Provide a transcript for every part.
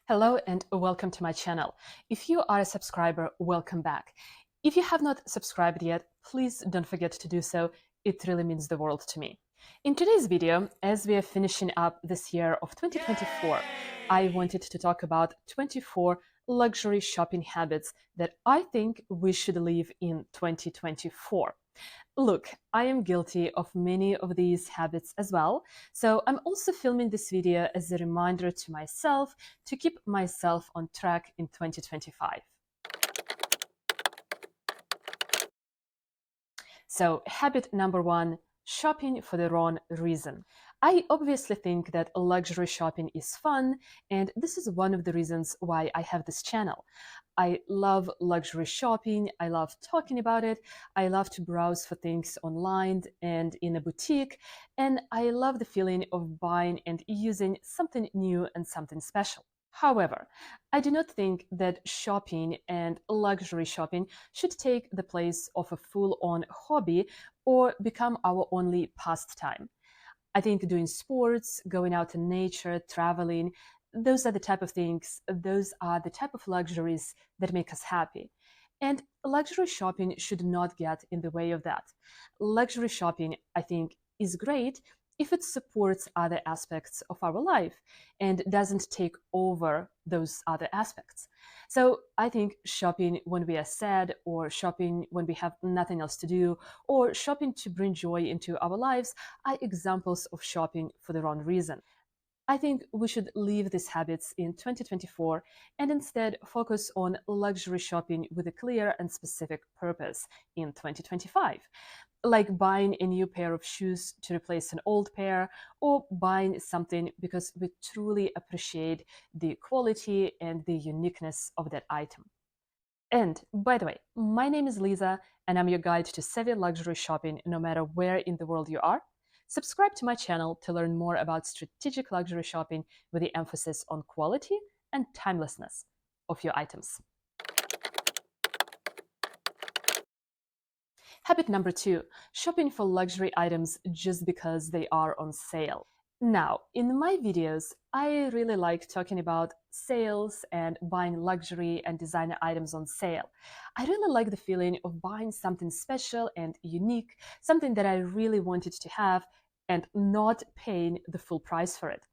Hello and welcome to my channel. If you are a subscriber, welcome back. If you have not subscribed yet, please don't forget to do so. It really means the world to me. In today's video, as we are finishing up this year of 2024, I wanted to talk about 24 luxury shopping habits that I think we should leave in 2024. Look, I am guilty of many of these habits as well, so I'm also filming this video as a reminder to myself to keep myself on track in 2025. So, habit number one, shopping for the wrong reason. I obviously think that luxury shopping is fun, and this is one of the reasons why I have this channel. I love luxury shopping, I love talking about it, I love to browse for things online and in a boutique, and I love the feeling of buying and using something new and something special. However, I do not think that shopping and luxury shopping should take the place of a full-on hobby or become our only pastime. I think doing sports, going out in nature, traveling, those are the type of things, those are the type of luxuries that make us happy. And luxury shopping should not get in the way of that. Luxury shopping, I think, is great if it supports other aspects of our life and doesn't take over those other aspects. So I think shopping when we are sad, or shopping when we have nothing else to do, or shopping to bring joy into our lives are examples of shopping for the wrong reason. I think we should leave these habits in 2024 and instead focus on luxury shopping with a clear and specific purpose in 2025, like buying a new pair of shoes to replace an old pair, or buying something because we truly appreciate the quality and the uniqueness of that item. And by the way, my name is Lisa, and I'm your guide to savvy luxury shopping no matter where in the world you are. Subscribe to my channel to learn more about strategic luxury shopping with the emphasis on quality and timelessness of your items. Habit number two, shopping for luxury items just because they are on sale. Now, in my videos, I really like talking about sales and buying luxury and designer items on sale. I really like the feeling of buying something special and unique, something that I really wanted to have, and not paying the full price for it.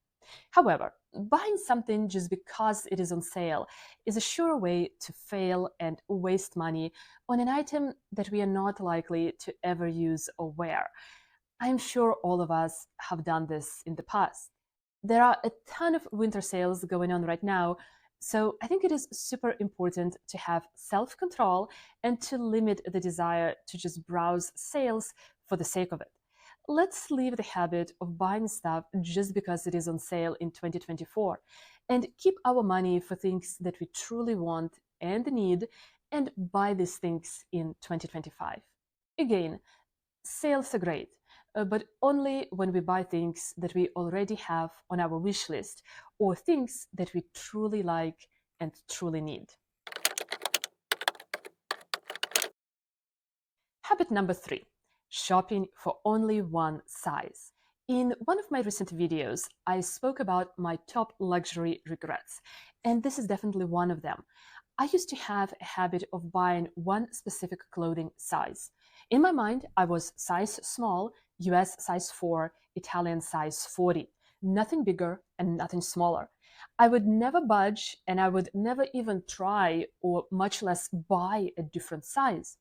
However, buying something just because it is on sale is a sure way to fail and waste money on an item that we are not likely to ever use or wear. I'm sure all of us have done this in the past. There are a ton of winter sales going on right now, so I think it is super important to have self-control and to limit the desire to just browse sales for the sake of it. Let's leave the habit of buying stuff just because it is on sale in 2024 and keep our money for things that we truly want and need, and buy these things in 2025. Again, sales are great, but only when we buy things that we already have on our wish list, or things that we truly like and truly need. Habit number three, shopping for only one size. In one of my recent videos, I spoke about my top luxury regrets, and this is definitely one of them. I used to have a habit of buying one specific clothing size. In my mind, I was size small, US size 4, Italian size 40, nothing bigger and nothing smaller. I would never budge, and I would never even try, or much less buy, a different size.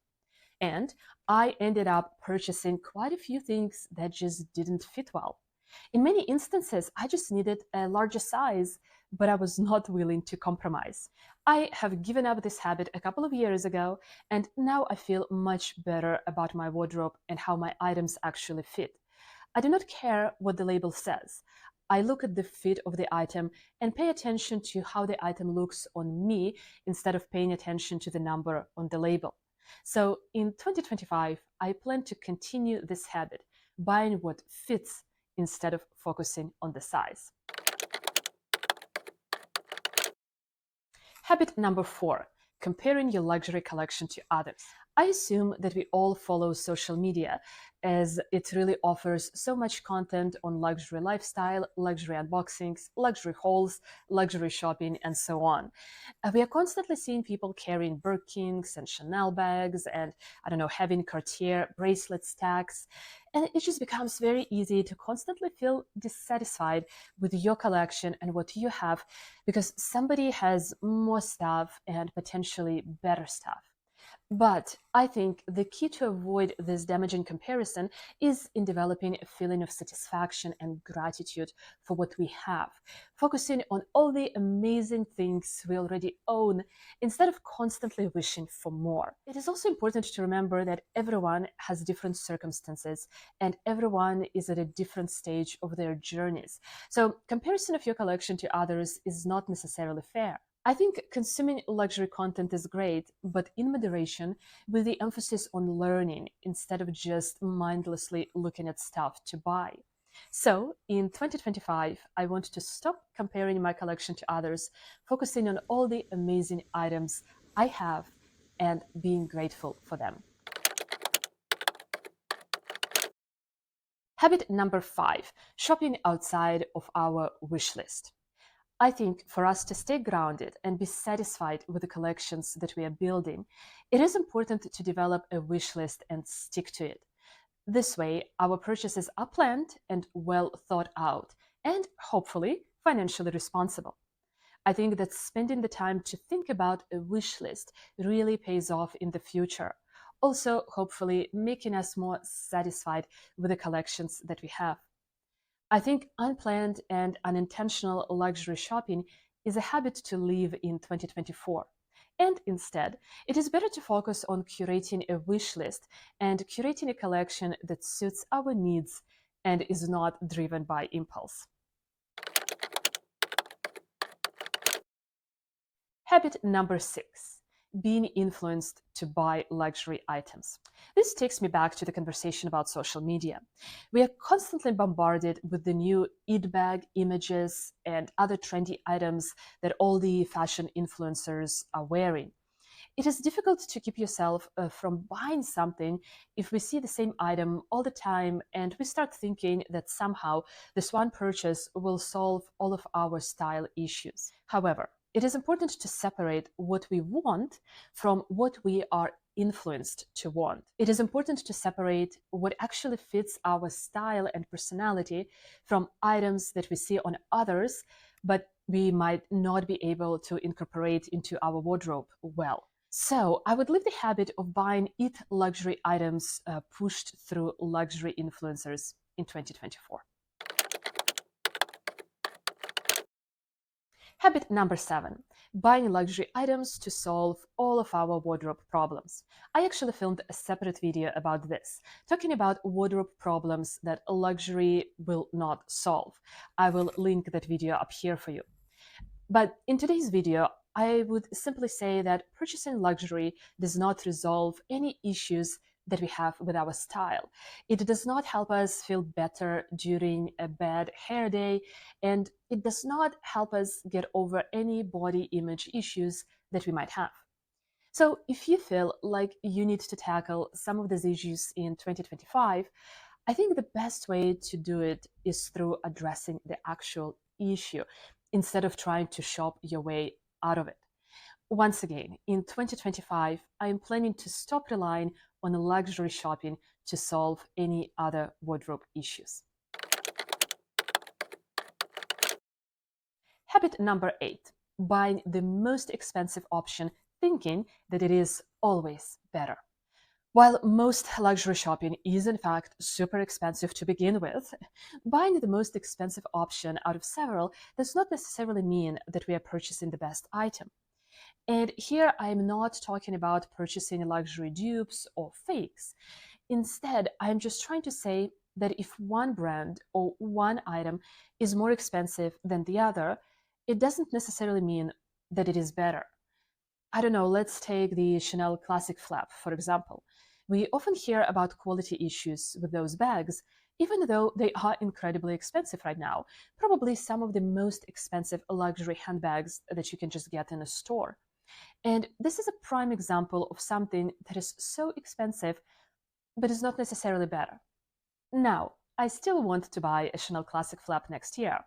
And I ended up purchasing quite a few things that just didn't fit well. In many instances, I just needed a larger size, but I was not willing to compromise. I have given up this habit a couple of years ago, and now I feel much better about my wardrobe and how my items actually fit. I do not care what the label says. I look at the fit of the item and pay attention to how the item looks on me instead of paying attention to the number on the label. So in 2025, I plan to continue this habit, buying what fits instead of focusing on the size. Habit number four, comparing your luxury collection to others. I assume that we all follow social media as it really offers so much content on luxury lifestyle, luxury unboxings, luxury hauls, luxury shopping, and so on. We are constantly seeing people carrying Birkins and Chanel bags and, I don't know, having Cartier bracelet stacks. And it just becomes very easy to constantly feel dissatisfied with your collection and what you have because somebody has more stuff and potentially better stuff. But I think the key to avoid this damaging comparison is in developing a feeling of satisfaction and gratitude for what we have, focusing on all the amazing things we already own instead of constantly wishing for more. It is also important to remember that everyone has different circumstances and everyone is at a different stage of their journeys. So, comparison of your collection to others is not necessarily fair. I think consuming luxury content is great, but in moderation, with the emphasis on learning instead of just mindlessly looking at stuff to buy. So, in 2025, I want to stop comparing my collection to others, focusing on all the amazing items I have and being grateful for them. Habit number 5, shopping outside of our wish list. I think for us to stay grounded and be satisfied with the collections that we are building, it is important to develop a wish list and stick to it. This way, our purchases are planned and well thought out, and hopefully financially responsible. I think that spending the time to think about a wish list really pays off in the future. Also, hopefully, making us more satisfied with the collections that we have. I think unplanned and unintentional luxury shopping is a habit to leave in 2024. And instead, it is better to focus on curating a wish list and curating a collection that suits our needs and is not driven by impulse. Habit number 6, being influenced to buy luxury items. This takes me back to the conversation about social media. We are constantly bombarded with the new eat bag images and other trendy items that all the fashion influencers are wearing. It is difficult to keep yourself from buying something if we see the same item all the time and we start thinking that somehow this one purchase will solve all of our style issues. However, it is important to separate what we want from what we are influenced to want. It is important to separate what actually fits our style and personality from items that we see on others, but we might not be able to incorporate into our wardrobe well. So I would leave the habit of buying it luxury items pushed through luxury influencers in 2024. Habit number 7, buying luxury items to solve all of our wardrobe problems. I actually filmed a separate video about this, talking about wardrobe problems that luxury will not solve. I will link that video up here for you. But in today's video, I would simply say that purchasing luxury does not resolve any issues that we have with our style. It does not help us feel better during a bad hair day, and it does not help us get over any body image issues that we might have. So if you feel like you need to tackle some of these issues in 2025, I think the best way to do it is through addressing the actual issue instead of trying to shop your way out of it. Once again, in 2025, I am planning to stop relying on luxury shopping to solve any other wardrobe issues. Habit number 8, buying the most expensive option thinking that it is always better. While most luxury shopping is in fact super expensive to begin with, buying the most expensive option out of several does not necessarily mean that we are purchasing the best item. And here I'm not talking about purchasing luxury dupes or fakes. Instead, I'm just trying to say that if one brand or one item is more expensive than the other, it doesn't necessarily mean that it is better. I don't know, let's take the Chanel Classic Flap, for example. We often hear about quality issues with those bags, even though they are incredibly expensive right now. Probably some of the most expensive luxury handbags that you can just get in a store. And this is a prime example of something that is so expensive, but is not necessarily better. Now, I still want to buy a Chanel Classic flap next year,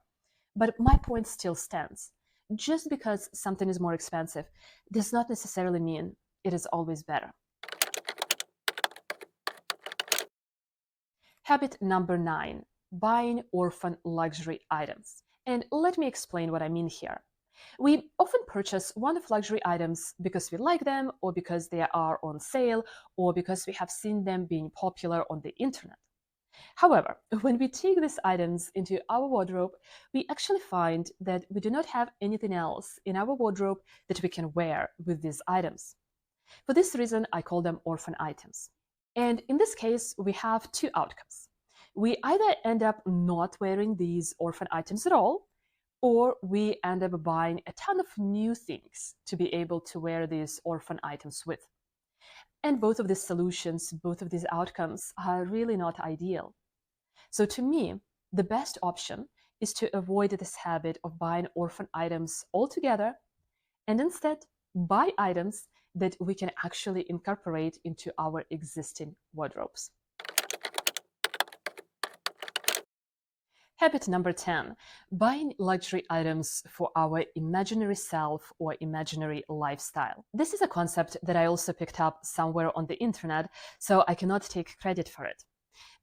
but my point still stands. Just because something is more expensive does not necessarily mean it is always better. Habit number 9, buying orphan luxury items. And let me explain what I mean here. We often purchase one-off luxury items because we like them, or because they are on sale, or because we have seen them being popular on the internet. However, when we take these items into our wardrobe, we actually find that we do not have anything else in our wardrobe that we can wear with these items. For this reason, I call them orphan items. And in this case, we have two outcomes. We either end up not wearing these orphan items at all, or we end up buying a ton of new things to be able to wear these orphan items with. And both of these solutions, both of these outcomes are really not ideal. So to me, the best option is to avoid this habit of buying orphan items altogether and instead buy items that we can actually incorporate into our existing wardrobes. Habit number 10, buying luxury items for our imaginary self or imaginary lifestyle. This is a concept that I also picked up somewhere on the internet, so I cannot take credit for it.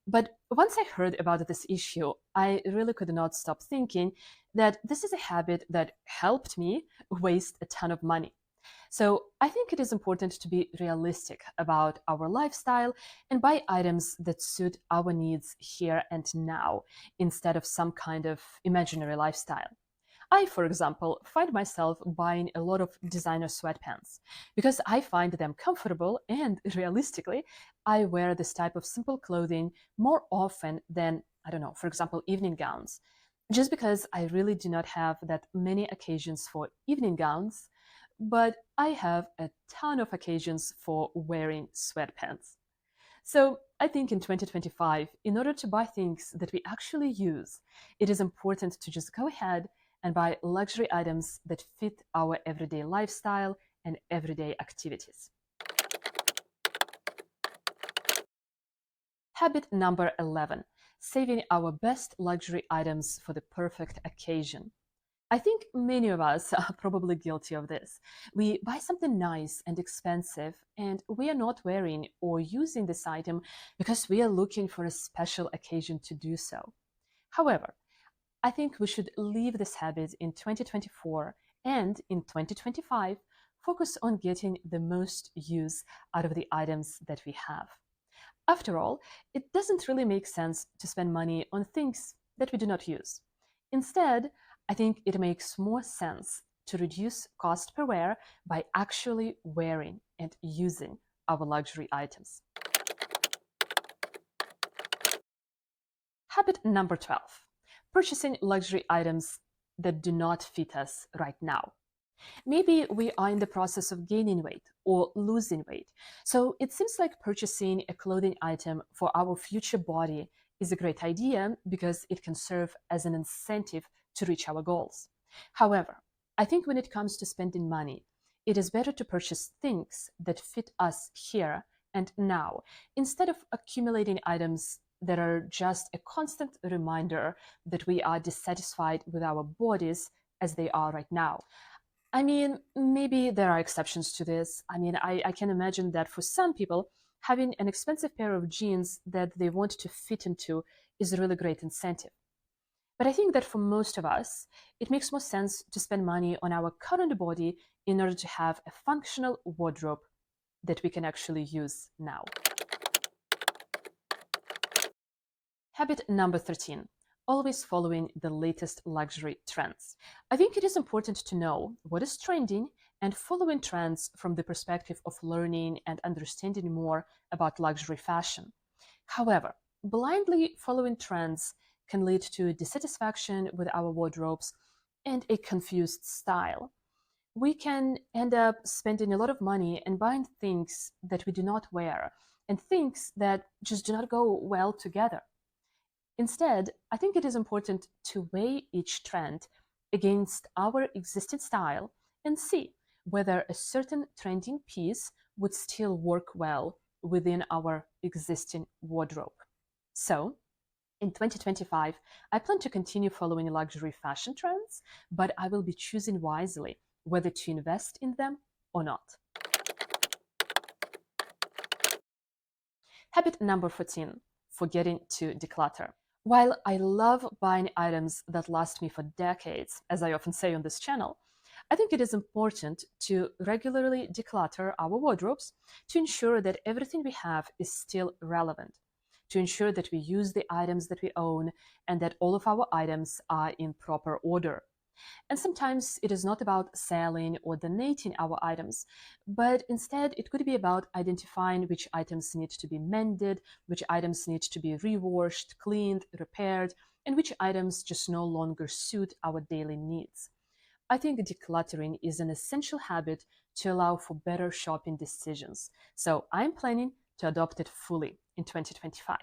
But once I heard about this issue, I really could not stop thinking that this is a habit that helped me waste a ton of money. So I think it is important to be realistic about our lifestyle and buy items that suit our needs here and now instead of some kind of imaginary lifestyle. I, for example, find myself buying a lot of designer sweatpants because I find them comfortable and realistically, I wear this type of simple clothing more often than, I don't know, for example, evening gowns. Just because I really do not have that many occasions for evening gowns, but I have a ton of occasions for wearing sweatpants. So I think in 2025, in order to buy things that we actually use, it is important to just go ahead and buy luxury items that fit our everyday lifestyle and everyday activities. Habit number 11, saving our best luxury items for the perfect occasion. I think many of us are probably guilty of this. We buy something nice and expensive, and we are not wearing or using this item because we are looking for a special occasion to do so. However, I think we should leave this habit in 2024 and in 2025 focus on getting the most use out of the items that we have. After all, it doesn't really make sense to spend money on things that we do not use. Instead, I think it makes more sense to reduce cost per wear by actually wearing and using our luxury items. Habit number 12, purchasing luxury items that do not fit us right now. Maybe we are in the process of gaining weight or losing weight, so it seems like purchasing a clothing item for our future body is a great idea because it can serve as an incentive to reach our goals. However, I think when it comes to spending money, it is better to purchase things that fit us here and now instead of accumulating items that are just a constant reminder that we are dissatisfied with our bodies as they are right now. I mean, maybe there are exceptions to this. I can imagine that for some people, having an expensive pair of jeans that they want to fit into is a really great incentive. But I think that for most of us, it makes more sense to spend money on our current body in order to have a functional wardrobe that we can actually use now. Habit number 13, always following the latest luxury trends. I think it is important to know what is trending and following trends from the perspective of learning and understanding more about luxury fashion. However, blindly following trends can lead to dissatisfaction with our wardrobes and a confused style. We can end up spending a lot of money and buying things that we do not wear and things that just do not go well together. Instead, I think it is important to weigh each trend against our existing style and see whether a certain trending piece would still work well within our existing wardrobe. So, in 2025, I plan to continue following luxury fashion trends, but I will be choosing wisely whether to invest in them or not. Habit number 14, forgetting to declutter. While I love buying items that last me for decades, as I often say on this channel, I think it is important to regularly declutter our wardrobes to ensure that everything we have is still relevant, to ensure that we use the items that we own and that all of our items are in proper order. And sometimes it is not about selling or donating our items, but instead it could be about identifying which items need to be mended, which items need to be rewashed, cleaned, repaired, and which items just no longer suit our daily needs. I think decluttering is an essential habit to allow for better shopping decisions. So I'm planning to adopt it fully in 2025.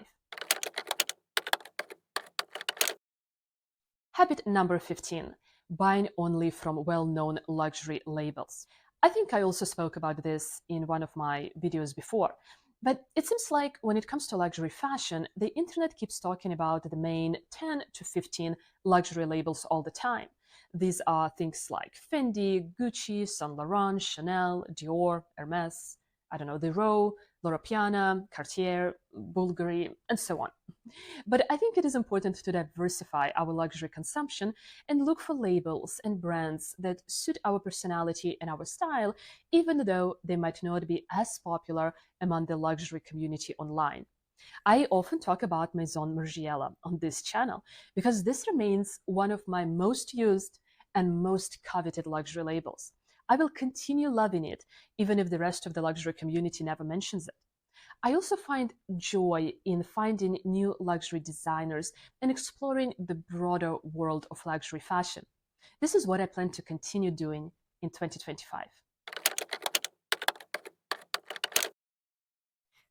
Habit number 15, buying only from well-known luxury labels. I think I also spoke about this in one of my videos before, but it seems like when it comes to luxury fashion, the internet keeps talking about the main 10 to 15 luxury labels all the time. These are things like Fendi, Gucci, Saint Laurent, Chanel, Dior, Hermes, I don't know, The Row, Loro Piana, Cartier, Bulgari, and so on. But I think it is important to diversify our luxury consumption and look for labels and brands that suit our personality and our style, even though they might not be as popular among the luxury community online. I often talk about Maison Margiela on this channel because this remains one of my most used and most coveted luxury labels. I will continue loving it, even if the rest of the luxury community never mentions it. I also find joy in finding new luxury designers and exploring the broader world of luxury fashion. This is what I plan to continue doing in 2025.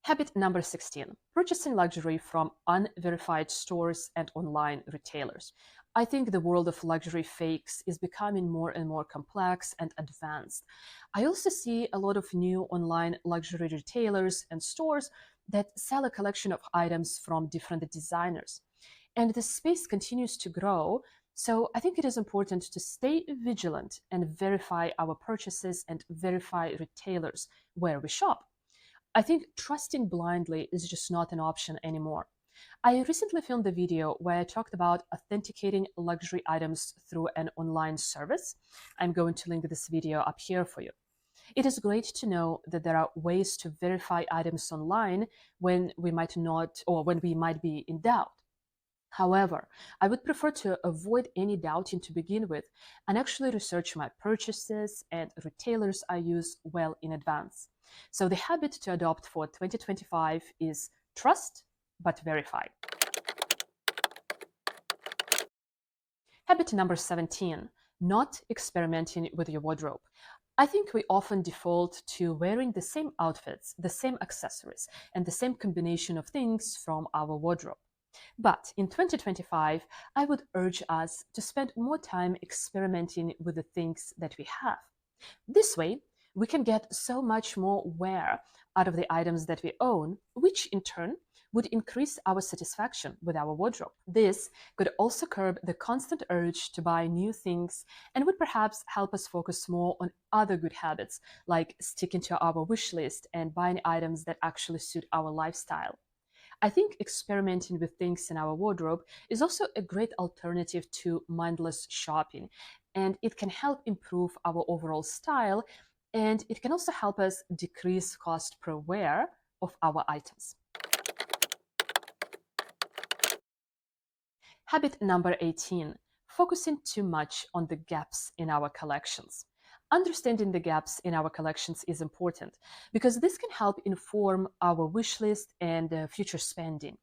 Habit number 16, purchasing luxury from unverified stores and online retailers. I think the world of luxury fakes is becoming more and more complex and advanced. I also see a lot of new online luxury retailers and stores that sell a collection of items from different designers. And the space continues to grow, so I think it is important to stay vigilant and verify our purchases and verify retailers where we shop. I think trusting blindly is just not an option anymore. I recently filmed a video where I talked about authenticating luxury items through an online service. I'm going to link this video up here for you. It is great to know that there are ways to verify items online when we might not, or when we might be in doubt. However, I would prefer to avoid any doubting to begin with and actually research my purchases and retailers I use well in advance. So the habit to adopt for 2025 is trust but verify. Habit number 17, not experimenting with your wardrobe. I think we often default to wearing the same outfits, the same accessories, and the same combination of things from our wardrobe. But in 2025, I would urge us to spend more time experimenting with the things that we have. This way, we can get so much more wear out of the items that we own, which in turn would increase our satisfaction with our wardrobe. This could also curb the constant urge to buy new things and would perhaps help us focus more on other good habits, like sticking to our wish list and buying items that actually suit our lifestyle. I think experimenting with things in our wardrobe is also a great alternative to mindless shopping, and it can help improve our overall style, and it can also help us decrease cost per wear of our items. Habit number 18, focusing too much on the gaps in our collections. Understanding the gaps in our collections is important because this can help inform our wish list and future spending.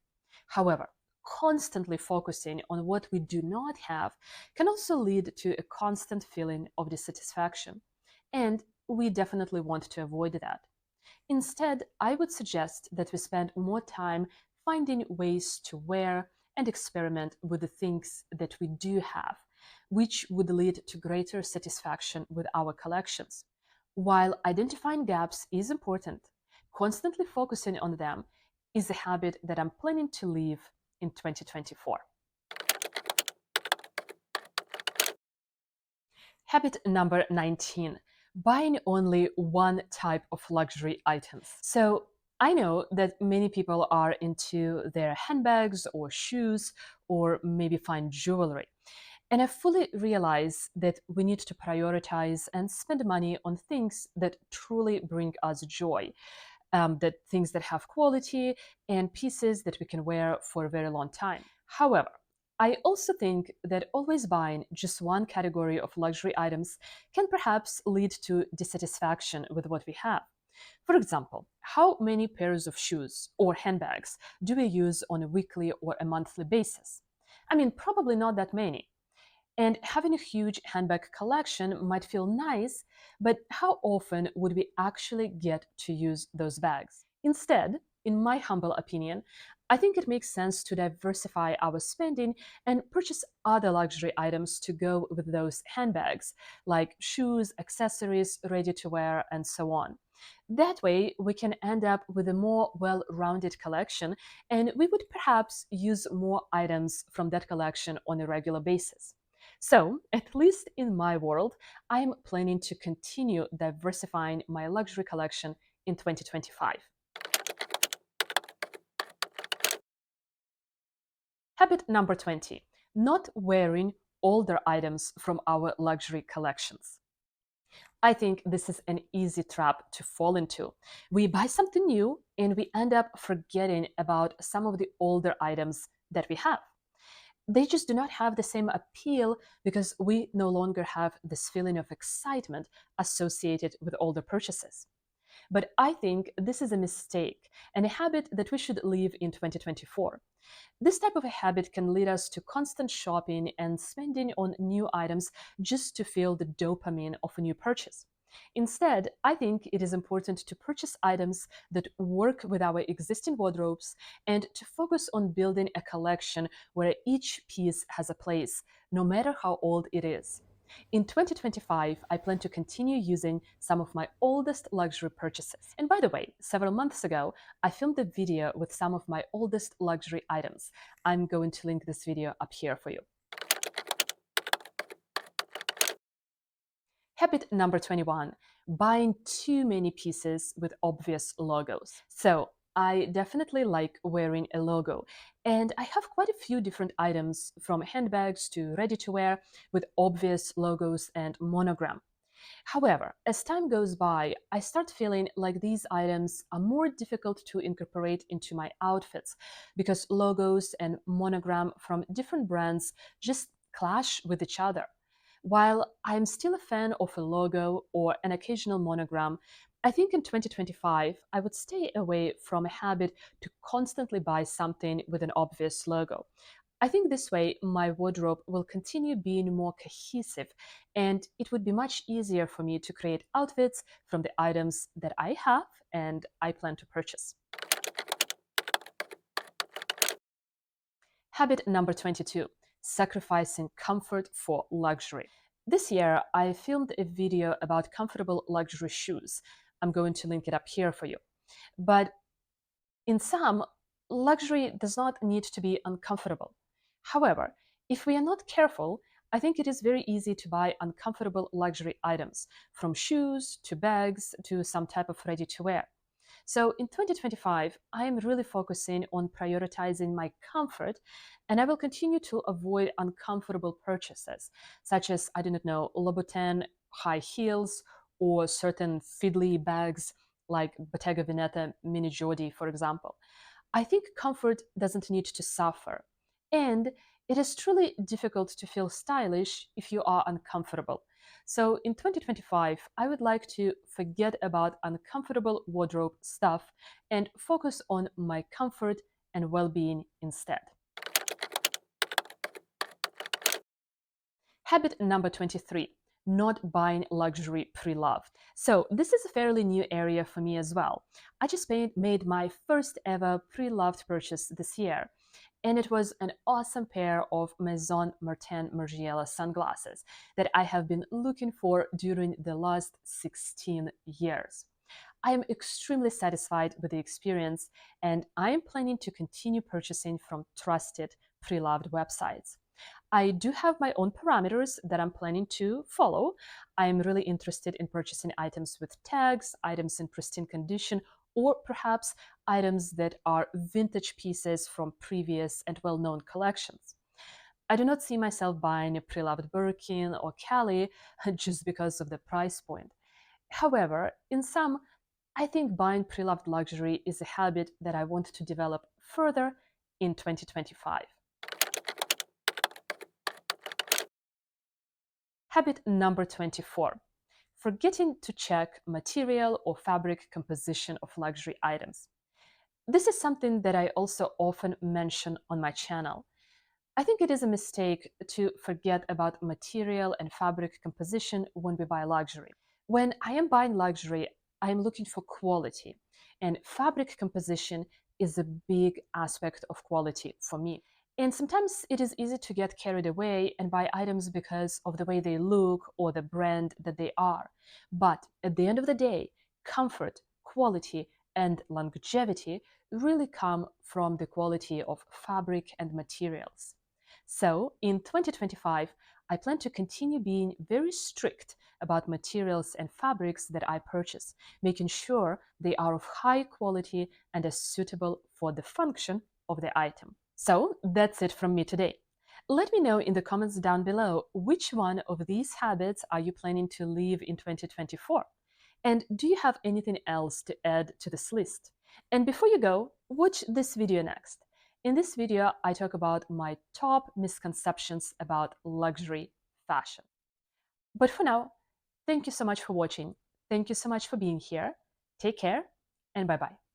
However, constantly focusing on what we do not have can also lead to a constant feeling of dissatisfaction, and we definitely want to avoid that. Instead, I would suggest that we spend more time finding ways to wear and experiment with the things that we do have, which would lead to greater satisfaction with our collections. While identifying gaps is important, constantly focusing on them is a habit that I'm planning to leave in 2024. Habit number 19, buying only one type of luxury items. So I know that many people are into their handbags or shoes or maybe fine jewelry. And I fully realize that we need to prioritize and spend money on things that truly bring us joy, that things that have quality and pieces that we can wear for a very long time. However, I also think that always buying just one category of luxury items can perhaps lead to dissatisfaction with what we have. For example, how many pairs of shoes or handbags do we use on a weekly or a monthly basis? I mean, probably not that many. And having a huge handbag collection might feel nice, but how often would we actually get to use those bags? Instead, in my humble opinion, I think it makes sense to diversify our spending and purchase other luxury items to go with those handbags, like shoes, accessories, ready to wear, and so on. That way, we can end up with a more well rounded collection, and we would perhaps use more items from that collection on a regular basis. So, at least in my world, I'm planning to continue diversifying my luxury collection in 2025. Habit number 20, not wearing older items from our luxury collections. I think this is an easy trap to fall into. We buy something new and we end up forgetting about some of the older items that we have. They just do not have the same appeal because we no longer have this feeling of excitement associated with older purchases. But I think this is a mistake and a habit that we should leave in 2024. This type of a habit can lead us to constant shopping and spending on new items just to feel the dopamine of a new purchase. Instead, I think it is important to purchase items that work with our existing wardrobes and to focus on building a collection where each piece has a place, no matter how old it is. In 2025, I plan to continue using some of my oldest luxury purchases. And by the way, several months ago, I filmed a video with some of my oldest luxury items. I'm going to link this video up here for you. Habit number 21, buying too many pieces with obvious logos. So, I definitely like wearing a logo, and I have quite a few different items from handbags to ready to wear with obvious logos and monogram. However, as time goes by, I start feeling like these items are more difficult to incorporate into my outfits because logos and monogram from different brands just clash with each other. While I'm still a fan of a logo or an occasional monogram, I think in 2025 I would stay away from a habit to constantly buy something with an obvious logo. I think this way my wardrobe will continue being more cohesive and it would be much easier for me to create outfits from the items that I have and I plan to purchase. Habit number 22, sacrificing comfort for luxury. This year, I filmed a video about comfortable luxury shoes. I'm going to link it up here for you. But in some, luxury does not need to be uncomfortable. However, if we are not careful, I think it is very easy to buy uncomfortable luxury items, from shoes to bags to some type of ready to wear. So in 2025, I am really focusing on prioritizing my comfort, and I will continue to avoid uncomfortable purchases, such as, I do not know, Louboutin high heels or certain fiddly bags like Bottega Veneta Mini Jodi, for example. I think comfort doesn't need to suffer. And it is truly difficult to feel stylish if you are uncomfortable. So in 2025, I would like to forget about uncomfortable wardrobe stuff and focus on my comfort and well being instead. Habit number 23, not buying luxury pre-loved. So this is a fairly new area for me as well. I just made my first ever pre-loved purchase this year. and it was an awesome pair of Maison Margiela sunglasses that I have been looking for during the last 16 years. I am extremely satisfied with the experience, and I am planning to continue purchasing from trusted, pre-loved websites. I do have my own parameters that I'm planning to follow. I'm really interested in purchasing items with tags, items in pristine condition, or perhaps items that are vintage pieces from previous and well-known collections. I do not see myself buying a pre-loved Birkin or Cali just because of the price point. However, in sum, I think buying pre-loved luxury is a habit that I want to develop further in 2025. Habit number 24: forgetting to check material or fabric composition of luxury items. This is something that I also often mention on my channel. I think it is a mistake to forget about material and fabric composition when we buy luxury. When I am buying luxury, I am looking for quality, and fabric composition is a big aspect of quality for me. And sometimes it is easy to get carried away and buy items because of the way they look or the brand that they are. But at the end of the day, comfort, quality, and longevity really come from the quality of fabric and materials. So in 2025, I plan to continue being very strict about materials and fabrics that I purchase, making sure they are of high quality and are suitable for the function of the item. So that's it from me today. Let me know in the comments down below which one of these habits are you planning to leave in 2024? And do you have anything else to add to this list? And before you go, watch this video next. In this video, I talk about my top misconceptions about luxury fashion. But for now, thank you so much for watching. Thank you so much for being here. Take care, and bye-bye.